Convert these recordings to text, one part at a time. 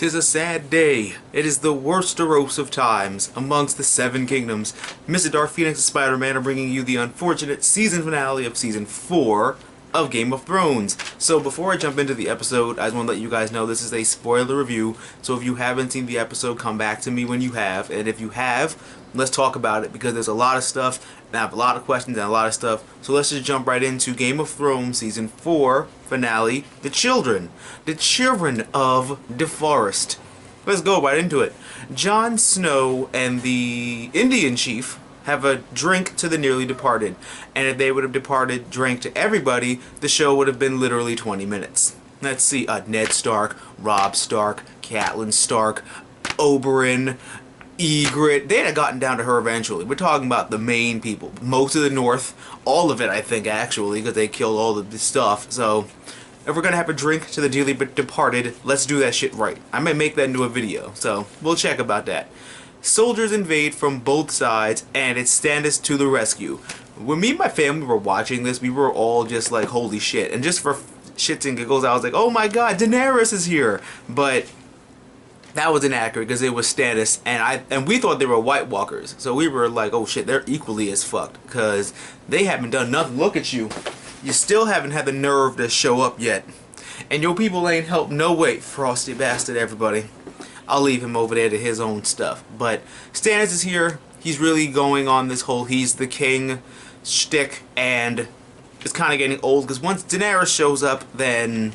'Tis a sad day. It is the worsterose of times amongst the seven kingdoms. MrDarkPhoenix and Spider-Man are bringing you the unfortunate season finale of Season 4 of Game of Thrones. So before I jump into the episode, I just want to let you guys know this is a spoiler review. So if you haven't seen the episode, come back to me when you have. And if you have, let's talk about it because there's a lot of stuff, and I have a lot of questions and a lot of stuff. So let's just jump right into Game of Thrones Season 4 finale, The Children. The Children of the Forest. Let's go right into it. Jon Snow and the Indian chief have a drink to the nearly departed, and if they would have departed drank to everybody, the show would have been literally 20 minutes. Let's see, Ned Stark, Robb Stark, Catelyn Stark, Oberyn, Ygritte. They'd have gotten down to her eventually. We're talking about the main people. Most of the North, all of it I think actually, because they killed all of the stuff. So if we're gonna have a drink to the dearly departed, let's do that shit right. I might make that into a video, so we'll check about that. Soldiers invade from both sides, and it's Stannis to the rescue. When me and my family were watching this, we were all just like, holy shit. And just for shits and giggles, I was like, oh my god, Daenerys is here. But that was inaccurate because it was Stannis, and we thought they were White Walkers. So we were like, oh shit, they're equally as fucked because they haven't done nothing. Look at you. You still haven't had the nerve to show up yet. And your people ain't helped no way, frosty bastard everybody. I'll leave him over there to his own stuff. But Stannis is here. He's really going on this whole he's the king shtick, and it's kind of getting old because once Daenerys shows up, then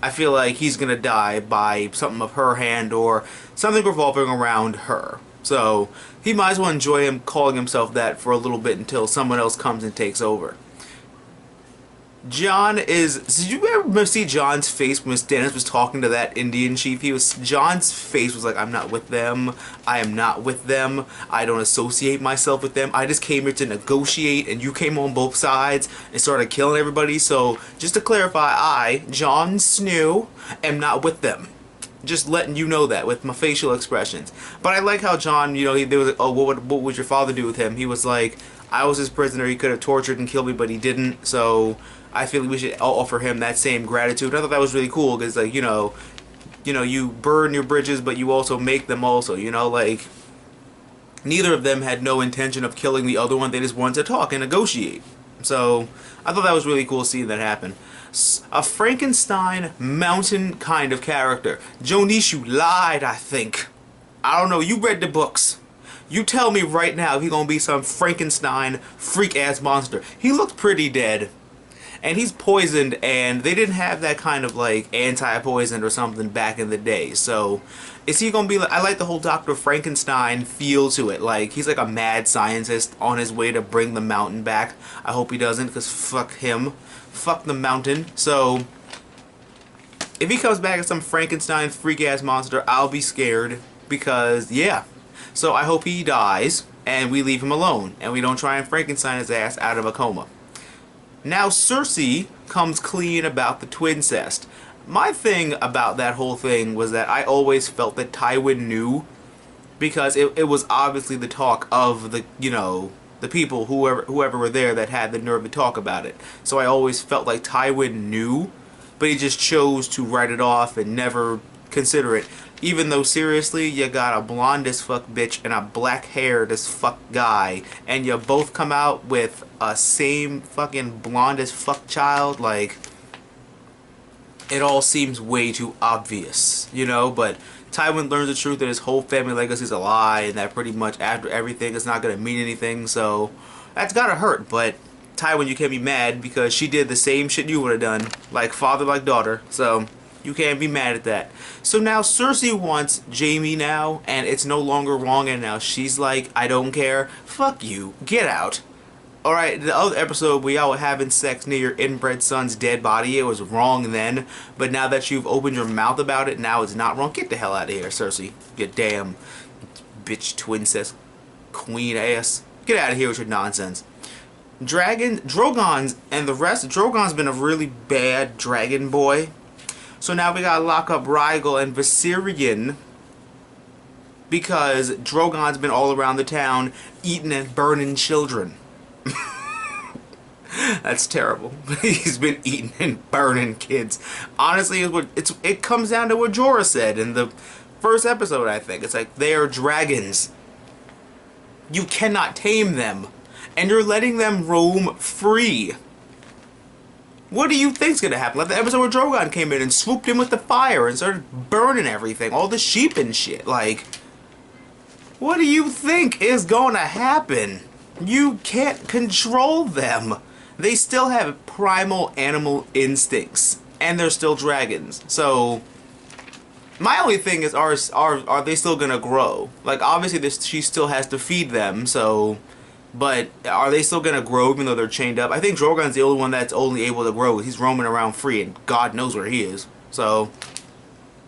I feel like he's gonna die by something of her hand or something revolving around her. So he might as well enjoy him calling himself that for a little bit until someone else comes and takes over. Jon is... Did you ever see Jon's face when Stannis was talking to that Indian chief? Jon's face was like, I'm not with them. I am not with them. I don't associate myself with them. I just came here to negotiate, and you came on both sides and started killing everybody. So, just to clarify, I, Jon Snow, am not with them. Just letting you know that with my facial expressions. But I like how Jon, you know, there was like, oh, what would your father do with him? He was like, I was his prisoner. He could have tortured and killed me, but he didn't. So I feel like we should offer him that same gratitude. I thought that was really cool because, like, you know, you burn your bridges, but you also make them also. You know, like, neither of them had no intention of killing the other one. They just wanted to talk and negotiate. So I thought that was really cool seeing that happen. A Frankenstein mountain kind of character. Jonishu lied, I think. I don't know. You read the books. You tell me right now if he's gonna be some Frankenstein freak-ass monster. He looked pretty dead. And he's poisoned, and they didn't have that kind of like anti-poison or something back in the day. So is he gonna be like, I like the whole Dr. Frankenstein feel to it. Like he's like a mad scientist on his way to bring the mountain back. I hope he doesn't, because fuck him. Fuck the mountain. So if he comes back as some Frankenstein freak-ass monster, I'll be scared because yeah. So I hope he dies and we leave him alone and we don't try and Frankenstein his ass out of a coma. Now Cersei comes clean about the twincest. My thing about that whole thing was that I always felt that Tywin knew, because it was obviously the talk of the, you know, the people, whoever were there that had the nerve to talk about it. So I always felt like Tywin knew, but he just chose to write it off and never consider it. Even though, seriously, you got a blonde as fuck bitch and a black haired as fuck guy, and you both come out with a same fucking blonde as fuck child, like, it all seems way too obvious, you know? But Tywin learns the truth that his whole family legacy is a lie, and that pretty much after everything it's not gonna mean anything, so that's gotta hurt. But Tywin, you can't be mad because she did the same shit you would have done, like father, like daughter, so you can't be mad at that. So now Cersei wants Jaime now, and it's no longer wrong, and now she's like, I don't care. Fuck you. Get out. Alright, the other episode where y'all were having sex near your inbred son's dead body, it was wrong then, but now that you've opened your mouth about it, now it's not wrong. Get the hell out of here, Cersei. You damn bitch twincest queen ass. Get out of here with your nonsense. Drogon's and the rest. Drogon's been a really bad dragon boy. So now we gotta lock up Rhaegal and Viserion because Drogon's been all around the town eating and burning children. That's terrible. He's been eating and burning kids. Honestly, it comes down to what Jorah said in the First episode, I think. It's like, they are dragons. You cannot tame them. And you're letting them roam free. What do you think's gonna happen? Like the episode where Drogon came in and swooped in with the fire and started burning everything. All the sheep and shit. Like, what do you think is gonna happen? You can't control them. They still have primal animal instincts. And they're still dragons. So, my only thing is, are they still gonna grow? Like, obviously, she still has to feed them, so... But are they still gonna grow even though they're chained up? I think Drogon's the only one that's only able to grow. He's roaming around free, and God knows where he is. So...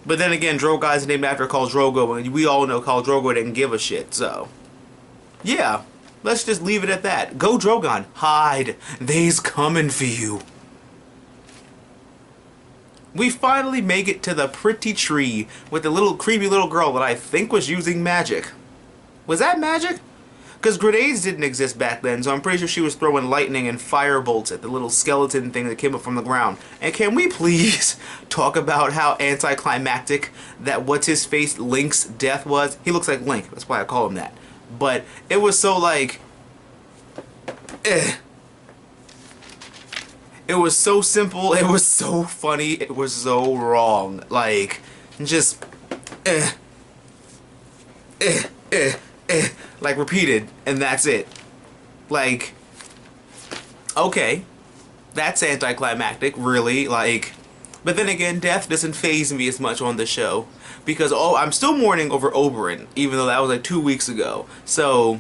But then again, Drogon's named after Khal Drogo, and we all know Khal Drogo didn't give a shit, so... Yeah. Let's just leave it at that. Go Drogon. Hide. They's coming for you. We finally make it to the pretty tree with the little creepy little girl that I think was using magic. Was that magic? Because grenades didn't exist back then, so I'm pretty sure she was throwing lightning and fire bolts at the little skeleton thing that came up from the ground. And can we please talk about how anticlimactic that what's-his-face Link's death was? He looks like Link, that's why I call him that. But it was so like... It was so simple, it was so funny, it was so wrong. Like, just... like repeated, and that's it. Like, okay, that's anticlimactic, really, like, but then again, death doesn't faze me as much on the show, because, oh, I'm still mourning over Oberyn, even though that was like 2 weeks ago. So,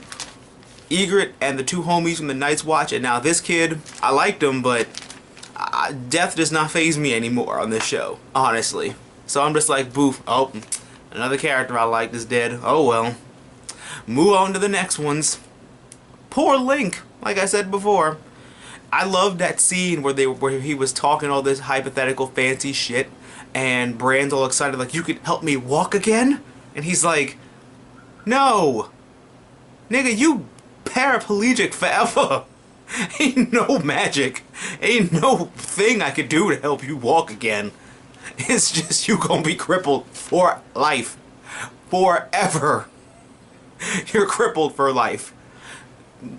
Ygritte and the two homies from the Night's Watch, and now this kid, I liked him, but death does not faze me anymore on this show, honestly. So I'm just like, boof, oh, another character I liked is dead, oh well. Move on to the next ones. Poor Link, like I said before. I loved that scene where he was talking all this hypothetical fancy shit, and Bran's all excited like, you could help me walk again? And he's like, no, nigga, you paraplegic forever. Ain't no magic, ain't no thing I could do to help you walk again. It's just you gonna be crippled for life, forever. You're crippled for life.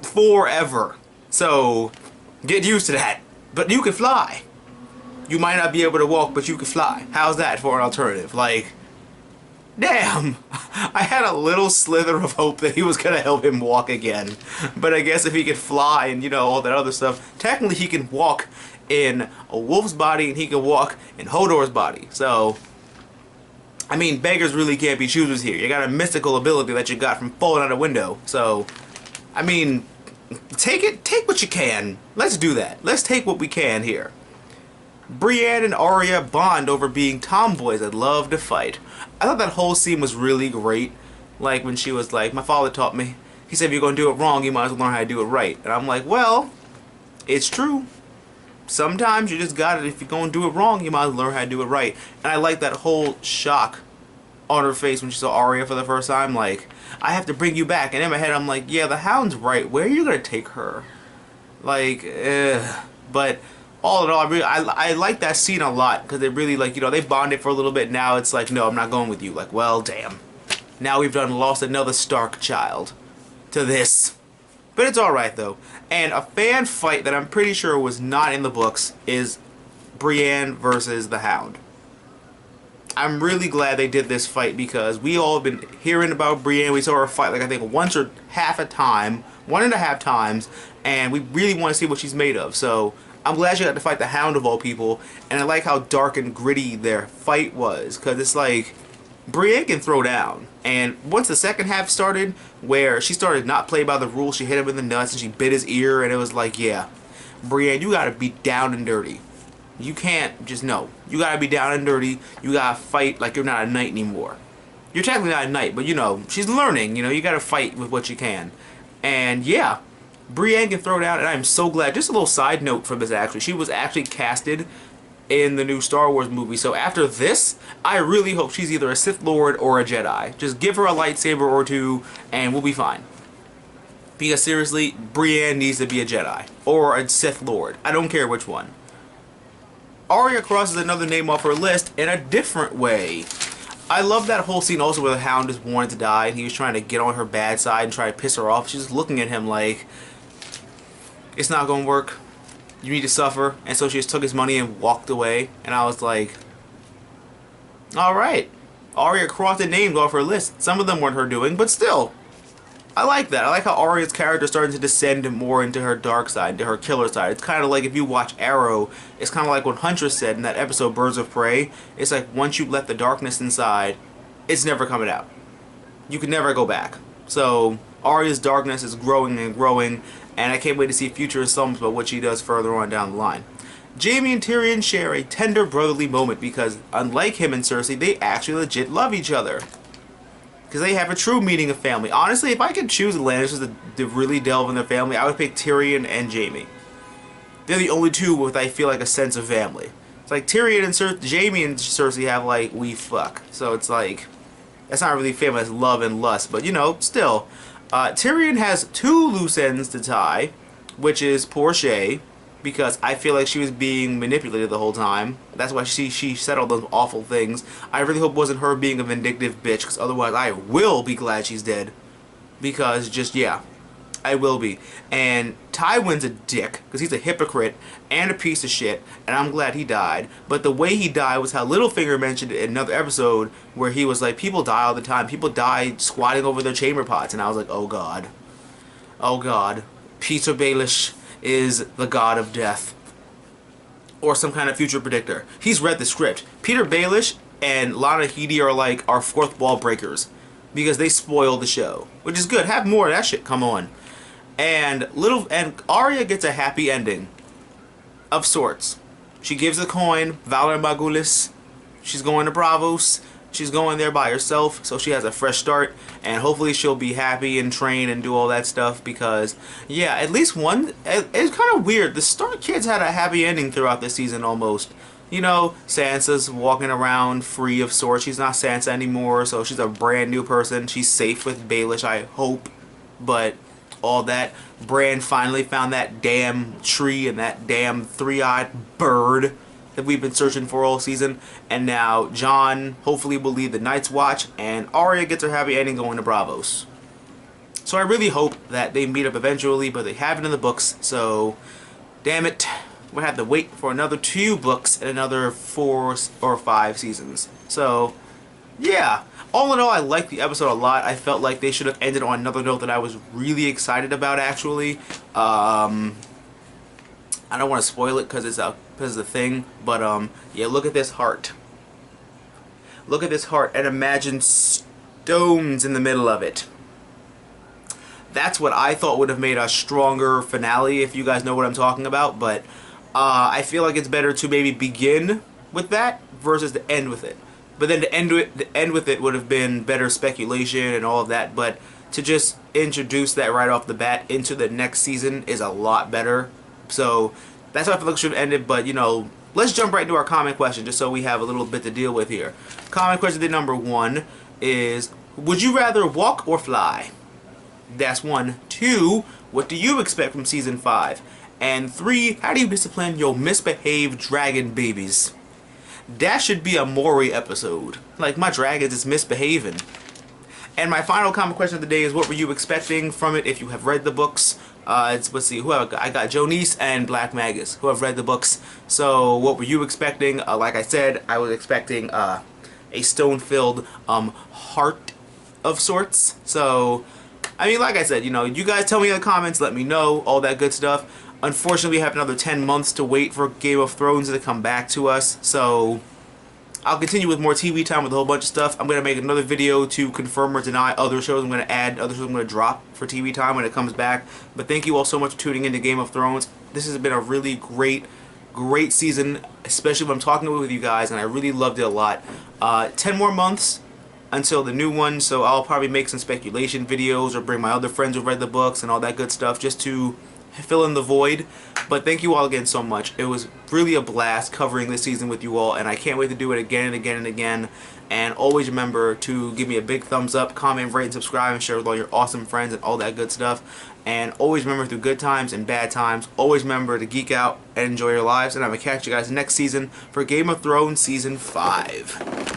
Forever. So, get used to that. But you can fly. You might not be able to walk, but you can fly. How's that for an alternative? Like, damn. I had a little slither of hope that he was going to help him walk again. But I guess if he could fly and, you know, all that other stuff, technically he can walk in a wolf's body and he can walk in Hodor's body. So... I mean, beggars really can't be choosers here. You got a mystical ability that you got from falling out a window. So, I mean, take what you can. Let's do that. Let's take what we can here. Brienne and Arya bond over being tomboys that love to fight. I thought that whole scene was really great. Like when she was like, my father taught me. He said if you're going to do it wrong, you might as well learn how to do it right. And I'm like, well, it's true. Sometimes you just got it. If you're going to do it wrong, you might as well learn how to do it right. And I like that whole shock on her face when she saw Arya for the first time. Like, I have to bring you back. And in my head, I'm like, yeah, the Hound's right. Where are you going to take her? Like, but all in all, I like that scene a lot. Because they really, like, you know, they bonded for a little bit. Now it's like, no, I'm not going with you. Like, well, damn. Now we've lost another Stark child to this. But it's alright, though. And a fan fight that I'm pretty sure was not in the books is Brienne versus the Hound. I'm really glad they did this fight because we all have been hearing about Brienne. We saw her fight, like, I think once or half a time, 1.5 times, and we really want to see what she's made of. So I'm glad she got to fight the Hound of all people, and I like how dark and gritty their fight was, because it's like, Brienne can throw down, and once the second half started, where she started not play by the rules, she hit him in the nuts and she bit his ear, and it was like, yeah, Brienne, you gotta be down and dirty. You can't just, no. You gotta be down and dirty, you gotta fight like you're not a knight anymore. You're technically not a knight, but you know, she's learning, you know, you gotta fight with what you can. And yeah, Brienne can throw down, and I'm so glad. Just a little side note from this, actually, she was actually casted in the new Star Wars movie. So after this, I really hope she's either a Sith Lord or a Jedi. Just give her a lightsaber or two, and we'll be fine. Because seriously, Brienne needs to be a Jedi. Or a Sith Lord. I don't care which one. Arya crosses another name off her list in a different way. I love that whole scene also where the Hound just wanted to die and he was trying to get on her bad side and try to piss her off. She's just looking at him like, it's not going to work. You need to suffer. And so she just took his money and walked away. And I was like, alright. Arya crossed the names off her list. Some of them weren't her doing, but still. I like that. I like how Arya's character starting to descend more into her dark side, into her killer side. It's kind of like if you watch Arrow, it's kind of like what Huntress said in that episode Birds of Prey. It's like once you let the darkness inside, it's never coming out. You can never go back. So Arya's darkness is growing and growing, and I can't wait to see future installments about what she does further on down the line. Jaime and Tyrion share a tender brotherly moment because, unlike him and Cersei, they actually legit love each other. Because they have a true meaning of family. Honestly, if I could choose the Lannisters to really delve in their family, I would pick Tyrion and Jaime. They're the only two with, I feel like, a sense of family. It's like Tyrion and Jaime and Cersei have, like, we fuck. So it's like, that's not really family, that's love and lust. But, you know, still. Tyrion has 2 loose ends to tie, which is poor Shay, because I feel like she was being manipulated the whole time. That's why she said all those awful things. I really hope it wasn't her being a vindictive bitch, because otherwise I will be glad she's dead. Because just, yeah, I will be. And Tywin's a dick, because he's a hypocrite and a piece of shit, and I'm glad he died. But the way he died was how Littlefinger mentioned in another episode, where he was like, people die all the time. People die squatting over their chamber pots. And I was like, oh god. Oh god. Peter Baelish is the god of death. Or some kind of future predictor. He's read the script. Peter Baelish and Lana Headey are like our 4th wall breakers. Because they spoil the show. Which is good. Have more of that shit come on. And Arya gets a happy ending. Of sorts. She gives the coin, Valar Morghulis. She's going to Bravos. She's going there by herself, so she has a fresh start, and hopefully she'll be happy and train and do all that stuff because, yeah, at least one, it's kind of weird. The Stark kids had a happy ending throughout the season almost. You know, Sansa's walking around free of sorts. She's not Sansa anymore, so she's a brand new person. She's safe with Baelish, I hope, but all that. Bran finally found that damn tree and that damn 3-eyed bird that we've been searching for all season, and now Jon hopefully will lead the Night's Watch, and Arya gets her happy ending going to Bravos. So I really hope that they meet up eventually, but they have it in the books, so damn it, we'll have to wait for another 2 books and another 4 or 5 seasons. So, yeah. All in all, I liked the episode a lot. I felt like they should have ended on another note that I was really excited about, actually. I don't want to spoil it because it's a thing, but yeah, look at this heart. Look at this heart and imagine stones in the middle of it. That's what I thought would have made a stronger finale, if you guys know what I'm talking about, but I feel like it's better to maybe begin with that versus to end with it. But then to end with it would have been better speculation and all of that, but to just introduce that right off the bat into the next season is a lot better. So that's how I feel like it should have ended, but you know, let's jump right into our comment question just so we have a little bit to deal with here. Comment question number 1 is, would you rather walk or fly? That's 1. 2, what do you expect from season 5? And 3, how do you discipline your misbehaved dragon babies? That should be a Maury episode. Like, my dragons is misbehaving. And my final comment question of the day is, what were you expecting from it if you have read the books? Let's see, I got Jonice and Black Magus, who have read the books. So, what were you expecting? Like I said, I was expecting a stone-filled heart of sorts. So, I mean, like I said, you know, you guys tell me in the comments, let me know, all that good stuff. Unfortunately, we have another 10 months to wait for Game of Thrones to come back to us. So, I'll continue with more TV time with a whole bunch of stuff. I'm going to make another video to confirm or deny other shows. I'm going to add other shows I'm going to drop for TV time when it comes back. But thank you all so much for tuning into Game of Thrones. This has been a really great season, especially when I'm talking with you guys, and I really loved it a lot. 10 more months until the new one, so I'll probably make some speculation videos or bring my other friends who read the books and all that good stuff just to fill in the void. But thank you all again so much. It was really a blast covering this season with you all, and I can't wait to do it again and again and again. And always remember to give me a big thumbs up, comment, rate, and subscribe, and share with all your awesome friends and all that good stuff. And always remember, through good times and bad times, always remember to geek out and enjoy your lives. And I'm going to catch you guys next season for Game of Thrones Season 5.